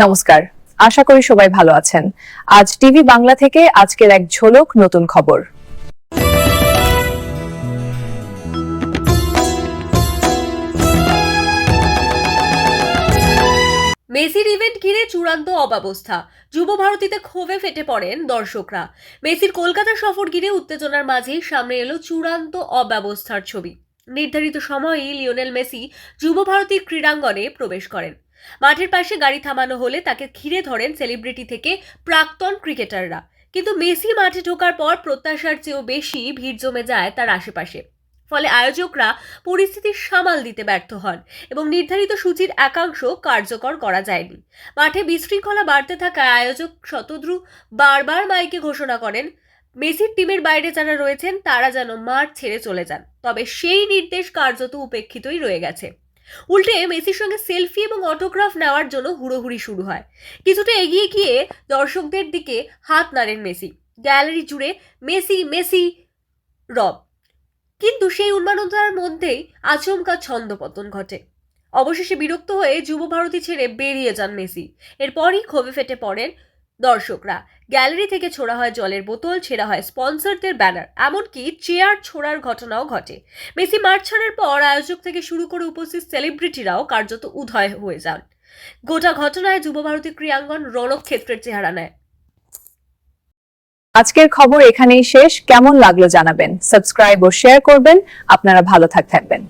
নমস্কার, আশা করি সবাই ভালো আছেন। আজ টিভি বাংলা থেকে আজকের এক ঝলক নতুন খবর। মেসির ইভেন্ট ঘিরে চূড়ান্ত অব্যবস্থা, যুব ভারতীতে ক্ষোভে ফেটে পড়েন দর্শকরা। মেসির কলকাতা সফর ঘিরে উত্তেজনার মাঝেই সামনে এলো চূড়ান্ত অব্যবস্থার ছবি। নির্ধারিত সময়েই লিওনেল মেসি যুব ভারতীর ক্রীড়াঙ্গনে প্রবেশ করেন। মাঠের পাশে গাড়ি থামানো হলে তাকে ঘিরে ধরেন সেলিব্রিটি থেকে প্রাক্তন ক্রিকেটাররা। কিন্তু মেসি মাঠে ঢোকার পর প্রত্যাশার চেয়েও বেশি ভিড় জমে যায় তার আশেপাশে। ফলে আয়োজকরা পরিস্থিতি সামাল দিতে ব্যর্থ হন এবং নির্ধারিত সূচির একাংশ কার্যকর করা যায়নি। মাঠে বিশৃঙ্খলা বাড়তে থাকায় আয়োজক শতদ্রু বারবার মাইকে ঘোষণা করেন, মেসির টিমের বাইরে যারা রয়েছেন তারা যেন মাঠ ছেড়ে চলে যান। তবে সেই নির্দেশ কার্যত উপেক্ষিতই রয়ে গেছে। উল্টে মেসির সঙ্গে সেলফি এবং অটোগ্রাফ নেওয়ার জন্য হুড়োহুড়ি শুরু হয়। কিছুটা এগিয়ে গিয়ে দর্শকদের দিকে হাত নাড়েন মেসি। গ্যালারি জুড়ে মেসি মেসি রব। কিন্তু সেই উন্মাদনার মধ্যেই আচমকা ছন্দপতন ঘটে। অবশেষে বিরক্ত হয়ে যুব ভারতী ছেড়ে বেরিয়ে যান মেসি। এরপরই ক্ষোভে ফেটে পড়েন দর্শকরা। গ্যালারি থেকে ছোড়া হয় জলের বোতল, ছেঁড়া হয় স্পন্সরদের ব্যানার, এমনকি চেয়ার ছোড়ার ঘটনাও ঘটে। মেসি মাঠ ছাড়ার পর আয়োজক থেকে শুরু করে উপস্থিত সেলিব্রিটিরাও কার্যত উধাও হয়ে যান। গোটা ঘটনায় যুব ভারতী ক্রীড়াঙ্গন রণক্ষেত্রের চেহারা নেয়। আজকের খবর এখানেই শেষ। কেমন লাগলো জানাবেন, সাবস্ক্রাইব ও শেয়ার করবেন। আপনারা ভালো থাকবেন।